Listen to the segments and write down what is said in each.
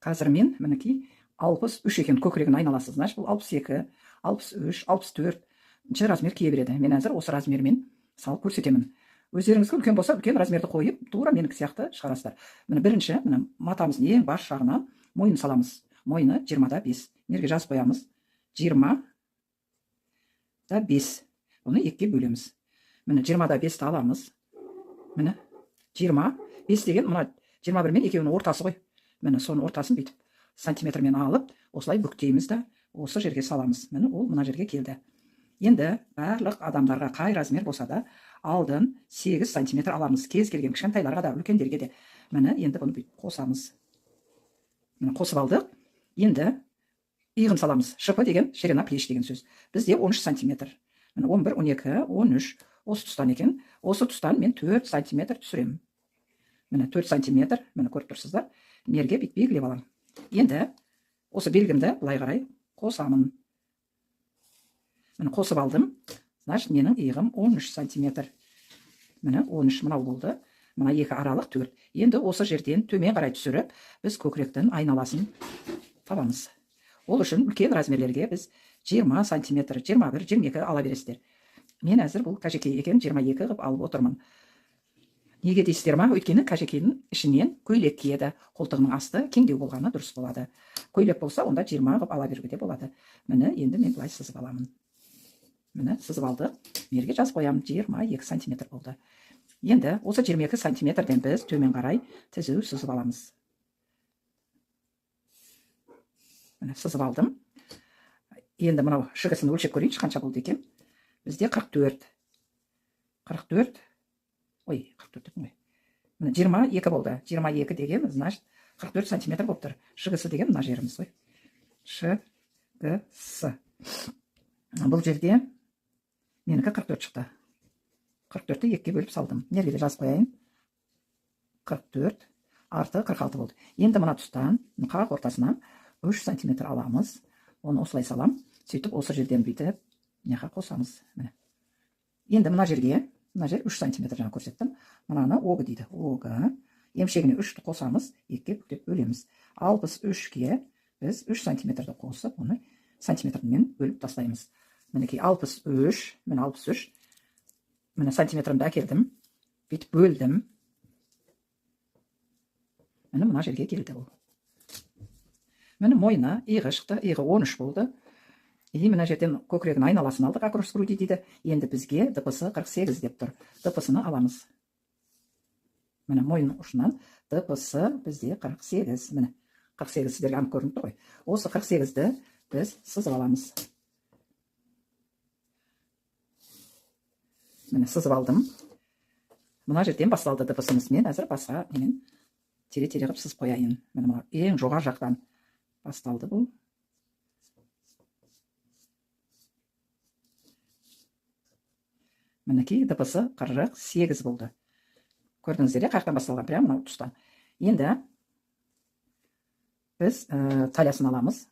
Қазір мен мінекей 63 екен көкірегін айналасы. Значит, бұл 62, 63, 64 размер кие береді. Мен әзір осы размермен салып көрсетемін. Өздеріңізге үлкен болса, үлкен размерді қойып, тура менікі сияқты шығарасыздар. Міне бірінші, міне матамыздың ең бас жағына мойын саламыз. Мойыны 20-5. Неге жазып қоямыз? 20-5. Оны екіге бөлеміз. Міне 20-5-ті аламыз. Міне 25 деген мына 21 мен екеуінің ортасы ғой. Міне соның ортасын бүйтіп сантиметрмен алып, осылай бүктейміз да, осы жерге саламыз. Міне ол мына жерге келді. Енді барлық адамдарға қай размер болса да алдын 8 сантиметр аламыз. Кез келген кішкентайларға да, үлкендерге де. Міне енді бұны бүйтіп қосамыз. Міне қосып алдық. Енді иығын саламыз. Шипы деген ширина плеч деген сөз. Бізде 13 сантиметр. Міне 11, 12, 13. Осы тұстан екен. Осы тұстан мен 4 сантиметр түсіремін. Міне 4 сантиметр. Міне көріп тұрсыздар. Мерге бүйтіп белгілеп аламын. Енді осы белгімді былай қарай қосамын. Міне қосып алдым. Значит, менің иығым 13 сантиметр. Міне 13 мынау болды. Мына екі аралық 4. Енді осы жерден төмен қарай түсіріп, біз көкіректің айналасын табамыз. Ол үшін үлкен размерлерге біз 20 сантиметр, 21, 22 ала бересіздер. Мен әзір бұл кәжекей екен 22 қып алып отырмын. Неге дейсіздер ма? Өйткені кәжекейдің ішінен көйлек киеді. Қолтығының асты кеңдеу болғаны дұрыс болады. Көйлек болса, онда 20 қып ала беруге де болады. Міне енді мен былай сызып аламын. Міне сызып алдық. Мерге жазып қоямын. 22 сантиметр болды. Енді осы 22 сантиметрден біз төмен қарай тізу сызып аламыз. Міне сызып алдым. Енді мынау шығысын өлшеп көрейінші, қанша болды екен. Бізде 44. 44. Ой, 44 дедің ғой. Міне 22 болды. 22 деген, значит, 44 сантиметр болып тұр. Шығысы деген мына жеріміз ғой. Шығысы. Бұл жерде менікі 44 шықты. 44-ті екіге бөліп салдым. Неге де жазып қояйын. 44 арты 46 болды. Енді мына тұстан, қақ ортасынан 3 сантиметр аламыз. Оны осылай салам. Сөйтіп осы жерден бүйтіп, неға қосамыз. Енді мына жерге, мына жер 3 сантиметр жаңа көрсеттім. Мынаны оғы дейді. Оғы. Емшегіне 3-ті қосамыз, екіге бүктеп бөлеміз. 63-ке біз 3 сантиметрді қосып, оны сантиметрмен бөліп тастаймыз. Мінекей 63, мен 63. Міне сантиметрімді әкелдім. Бүйтіп бөлдім. Міне мына жерге келді ол. Міне мойны, иығы шықты. Иығы 13 болды. Мына жерден көкірегін айналасын алдық, акрос груди дейді. Енді бізге дпсы 48 деп тұр. Дпсыны аламыз. Міне мойын ұшынан дпсы бізде 48. Міне 48 сіздерге анық көрініп тұр ғой. Осы 48-ді біз сызып аламыз. Міне сызып алдым. Мына жерден басталды дпсымыз. Мен әзір басқа немен тере-тере қып сызып қояйын. Міне ең жоғары жақтан басталды бұл. Мінекей дпсы 48 болды. Көрдіңіздер, қаяқтан басталған, прямо мынау тұстан. Енді біз талиясын аламыз.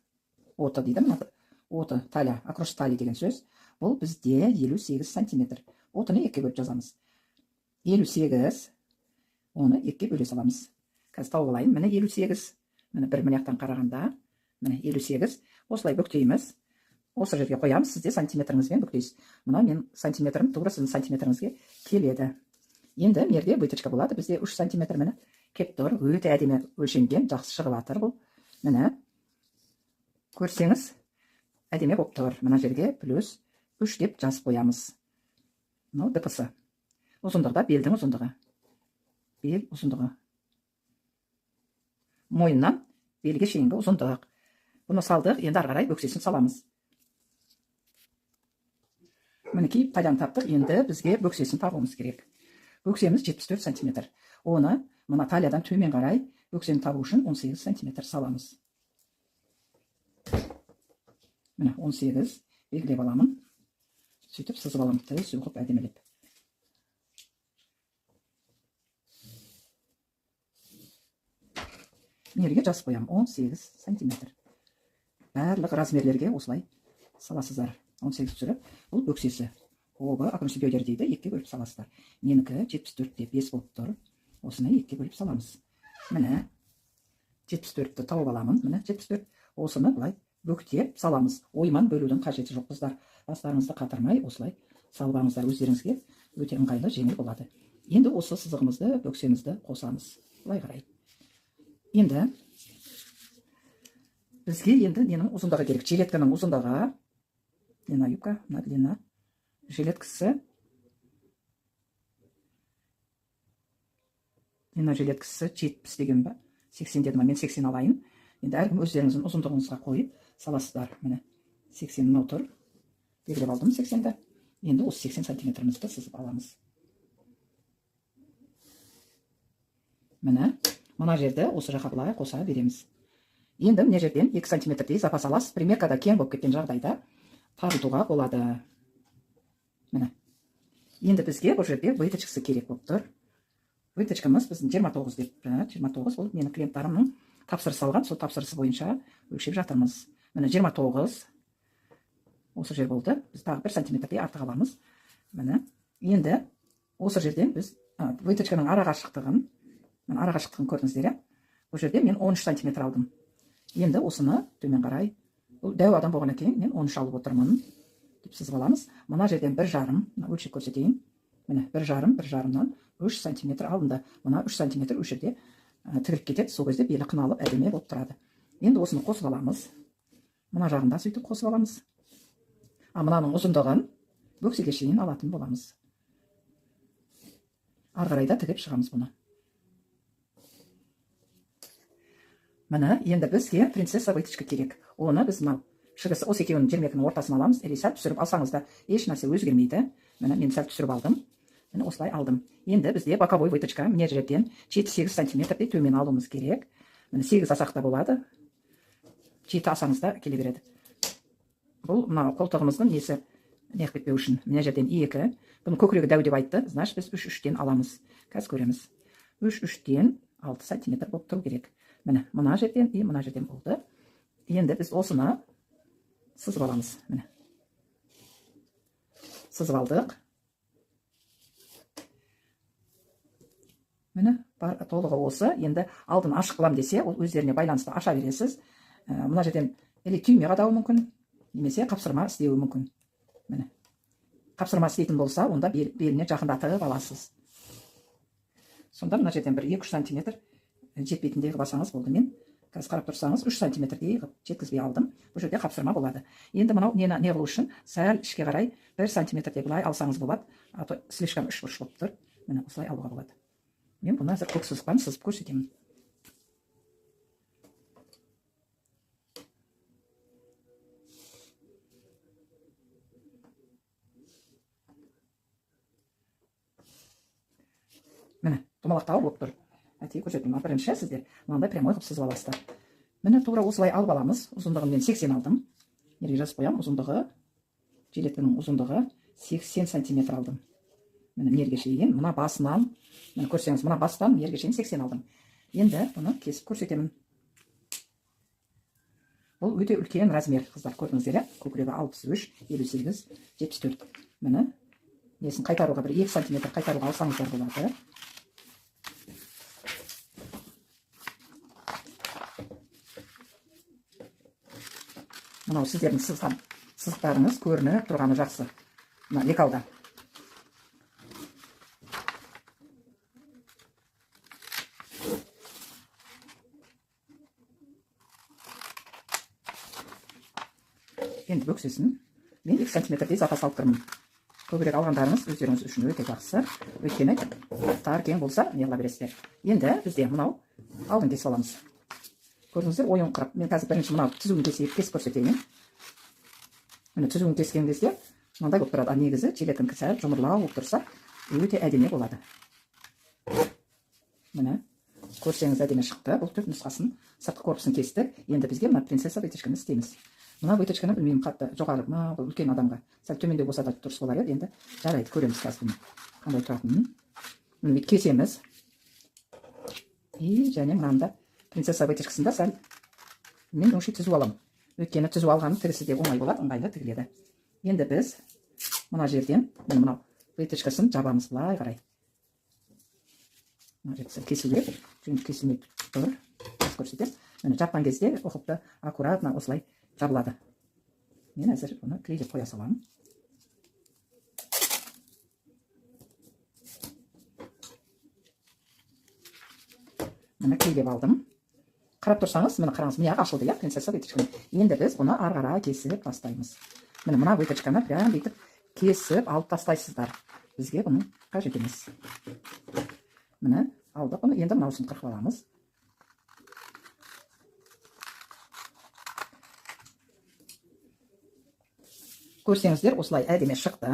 Оты дейді. Оты, талия, акрош талия деген сөз. Бұл бізде 58 сантиметр. Отыны екіге бөліп жазамыз. 58, оны екіге бөле саламыз. Қазір тауып алайын. Міне 58. Міне бір мынаяқтан қарағанда. Міне 58. Осылай бүктейміз. Осы жерге қоямыз. Сізде сантиметріңізбен бүктейсіз. Мына мен сантиметрім тура сіздің сантиметріңізге келеді. Енді мерде выточка болады. Бізде 3 сантиметр міне кеп тұр. Өте әдемі өлшенген, жақсы шығып жатыр бұл. Міне көрсеңіз әдемі болып тұр. Мына жерге плюс 3 деп жазып қоямыз. Мынау дпсы. Ұзындығы, белдің ұзындығы. Бел ұзындығы. Мойыннан белге шейінгі ұзындық. Бұны салдық, енді ары қарай бөксесін саламыз. Мінекей талиян таптық, енді бізге бөксесін табуымыз керек. Бөксеміз 74 сантиметр. Оны мына талиядан төмен қарай бөксені табу үшін 18 сантиметр саламыз. Міне 18 белгілеп аламын. Сөйтіп сызып аламын, тез ұғып әдемелеп. Мерге жазып қоям 18 сантиметр. Барлық размерлерге осылай саласыздар. 18 түсіріп, бұл бөксесі. Оғы акрос бедер дейді, екіге бөліп саласыздар. Менікі 74-те 5 болып тұр. Осыны екіге бөліп саламыз. Міне 74-ті тауып аламын. Міне 74. Осыны былай бөктеп саламыз. Ойман бөлудің қажеті жоқ қыздар. Бастарыңызды қатырмай осылай салбаңыздар, өздеріңізге өте ыңғайлы, жеңіл болады. Енді осы сызығымызды, бөксемізді қосамыз. Былай қарай. Енді бізге енді ненің ұзындығы керек? Жилетканың ұзындығы, длина юбка, мына длина жилеткасы. Длина жилеткасы 70 деген ба? 80 дедім, мен 80 алайын. Енді әркім өздеріңіздің ұзындығыңызға қойып саласыздар. Міне 80 мынау тұр. Белгілеп алдым 80-ді. Енді осы 80 сантиметрімізді сызып аламыз. Міне, мына жерді осы жаққа былай қоса береміз. Енді мына жерден 2 сантиметрдей запас аласыз. Примеркада кең болып кеткен жағдайда тарылтуға болады. Міне. Енді бізге бұл жерде выточкасы керек болып тұр. Выточкамыз біздің 29 деп, 29 ол менің клиенттарымның тапсырыс алған, сол тапсырысы бойынша өлшеп жатырмыз. Міне 29 осы жер болды. Біз тағы 1 сантиметрдей артық аламыз. Міне. Енді осы жерден біз выточканың арақашықтығын көрдіңіздер. Бұл жерде мен 13 сантиметр алдым. Енді осыны төмен қарай, бұл дәу адам болғаннан кейін мен 13 алып отырмын деп сызып аламыз. Мына жерден 1,5, өлшеп көрсетейін. Міне 1,5-1,5-нан 3 сантиметр алынды. Мына 3 сантиметр өш жерде тігіліп кетеді. Сол кезде белі қыналып әдемі болып тұрады. Енді осыны қосып аламыз. Мына жағында сөйтіп қосып аламыз. Мынаның ұзындығын бөксеге шейін алатын боламыз. Ары қарай да тігіп шығамыз бұны. Міне, енді бізге принцесса выточка керек. Оны біз мынау шығысы осы екеуінің 22-нің ортасын аламыз. Сәл түсіріп алсаңыз да еш нәрсе өзгермейді. Міне, мен сәл түсіріп алдым. Міне, осылай алдым. Енді бізде боковой выточка мына жерден 7-8 сантиметрдей төмен алуымыз керек. Міне, 8 асақ та болады. 7 асаңыз да келе береді. Бұл мына қолтығымыздың несі неғып кетпеу үшін. Мына жерден 2. Бұны көкірегі дәу деп айтты. Значит, біз 3-3-тен аламыз. Қазір көреміз. 3-3-тен 6 сантиметр болып тұру керек. Міне, мына жерден и мына жерден болды. Енді біз осыны сызып аламыз. Міне. Сызып алдық. Міне, толығы осы. Енді алдын ашық қылам десе, ол өздеріне байланысты аша бересіз. Мына жерден или түйме қадауы мүмкін, немесе қапсырма істеуі мүмкін. Міне. Қапсырма істейтін болса, онда беліне жақындатып аласыз. Сонда мына жерден бір 2-3 сантиметр жетпейтіндей қыласаңыз болды. Мен қазір қарап тұрсаңыз 3 сантиметрдей жеткізбей алдым. Бұл жерде қапсырма болады. Енді мынау не қылу үшін сәл ішке қарай 1 сантиметрдей былай алсаңыз болады. А то слишком үш бұрыш болып тұр. Міне осылай алуға болады. Мен бұны әзір көк сызықпен сызып көрсетемін. Міне, домалақтау болып тұр. Әтей көрсетейін. Бірінші сіздер мынандай прямой қып сызып аласыздар. Міне тура осылай алып аламыз. Ұзындығын мен 80 алдым. Неге жазып қоям? Ұзындығы, жилетканың ұзындығы 80 сантиметр алдым. Міне мерге шейін, мына басынан, міне көрсеңіз, мына бастан мерге шейін 80 алдым. Енді бұны кесіп көрсетемін. Бұл өте үлкен размер, қыздар, көрдіңіздер. Көкірегі 63, 58, 74. Міне несін қайтаруға бір 2 сантиметр қайтаруға алсаңыздар болады. Мынау сіздердің сызықтарыңыз көрініп тұрғаны жақсы. Мына лекалда. Енді бөксесін мен 2 сантиметрдей запас алып тұрмын. Көбірек алғандарыңыз өздеріңіз үшін өте жақсы. Өйткені тар кең болса неғыла бересіздер. Енді бізде мынау алдын кесіп аламыз. Көрдіңіздер, ойын құрып. Мен қазір бірінші мынау түзуін кесіп көрсетейін. Міне түзуін кескен кезде мынандай болып тұрады. Негізі жилетканың сәл жұмырлау болып тұрса, өте әдемі болады. Міне көрсеңіз әдемі шықты. Бұл түп нұсқасын, сыртқы корпусын кестік. Енді бізге мына принцесса выточканы істейміз. Мына выточканы білмеймін, қатты жоғары ма, үлкен адамға сәл төмендеу болса да дұрыс болар еді. Енді жарайды, көреміз қазір бұны. Қандай тұратынын. Міне кесеміз. И және мынанда принцесса выточкасында сәл мен өңші түзу алам. Өйткені түзу алғанын тігісі де оңай болады, ыңғайлы тігіледі. Енді біз мына жерден мынау выточкасын жабамыз былай қарай. Мына жерде кесіліп, жүн кесілмей тұр. жақсы көрсетемін. Міне жапқан кезде ұқыпты аккуратно осылай жабылады. Мен әзір оны клейлеп қоя саламын. Міне клейлеп алдым. Қарап тұрсаңыз, міне қараңыз, міне ашылды, иә, принцесса выточканы. Енді біз бұны ары қарай кесіп тастаймыз. Міне мына выточканы прям бүйтіп кесіп алып тастайсыздар. Бізге бұның қажет емес. Міне алдық бұны, енді мынаусын қырқып аламыз. Көрсеңіздер, осылай әдемі шықты.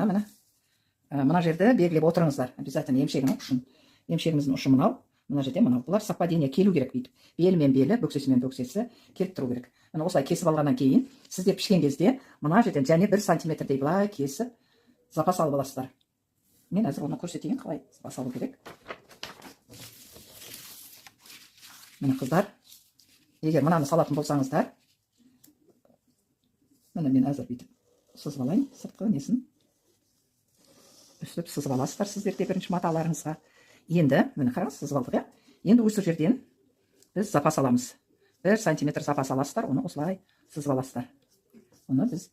Мына жерді белгілеп отырыңыздар. Обязательно емшегінің ұшын. Емшегіміздің ұшы мынау. Мына жерде мынау. Бұлар совпадение келу керек бүйтіп. Белімен белі, бөксесімен бөксесі келіп тұру керек. Міне осылай кесіп алғаннан кейін, сіздер пішкен кезде мына жерден және 1 сантиметрдей былай кесіп запас алып аласыздар. Мен әзір оны көрсетейін, қалай запас алу керек. Міне қыздар, егер мынаны салатын болсаңыздар, міне мен әзір бүйтіп сызып алайын, сыртқы несін. Үстіп сызып аласыздар сіздерде бірінші маталарыңызға. Енді, міне қараңыз, сызып алдық, енді осы жерден біз запас аламыз. 1 сантиметр запас аласыздар, оны осылай сызып аласыздар. Оны біз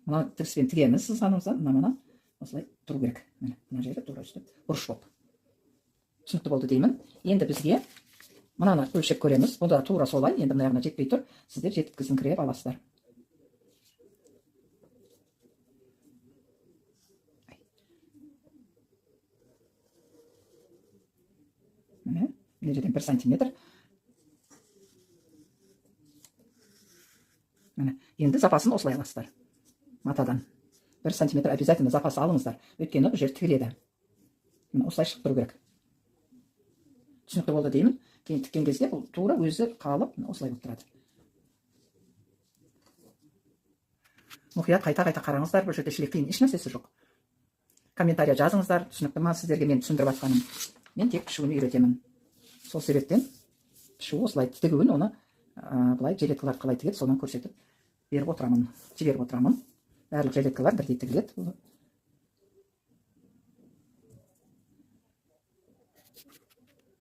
мына тіріспен тігеміз сызғанымыздан, мына осылай тұру керек. Мына жері тура үстіп, бұрыш болып. Түсінікті болды деймін. Енді бізге мынаны өлшеп көреміз. Бұнда тура солай, енді мына жағына жетпей тұр. Сіздер жеткізіңкіреп аласыздар. Мына жерден 1 сантиметр. Енді запасын осылай аласыздар. Матадан 1 сантиметр обязательно запас алыңыздар. Өйткені бұл жер тігіледі. Осылай шығып тұру керек. Түсінікті болды деймін. Кейін тіккен кезде бұл тура өзі қалып, осылай болып тұрады. Мұқият қайта-қайта қараңыздар, бұл жерде шілек қиын еш нәрсесі жоқ. Комментария жазыңыздар, түсінікті ма сіздерге мен түсіндіріп атқаным. Мен тек пішуін үйретемін. Сол себептен пішу осылай тігуін, оны былай жилеткалар қалай тігеді, соны көрсетіп беріп отырамын, жіберіп отырамын. Барлық жилеткалар бірдей тігіледі.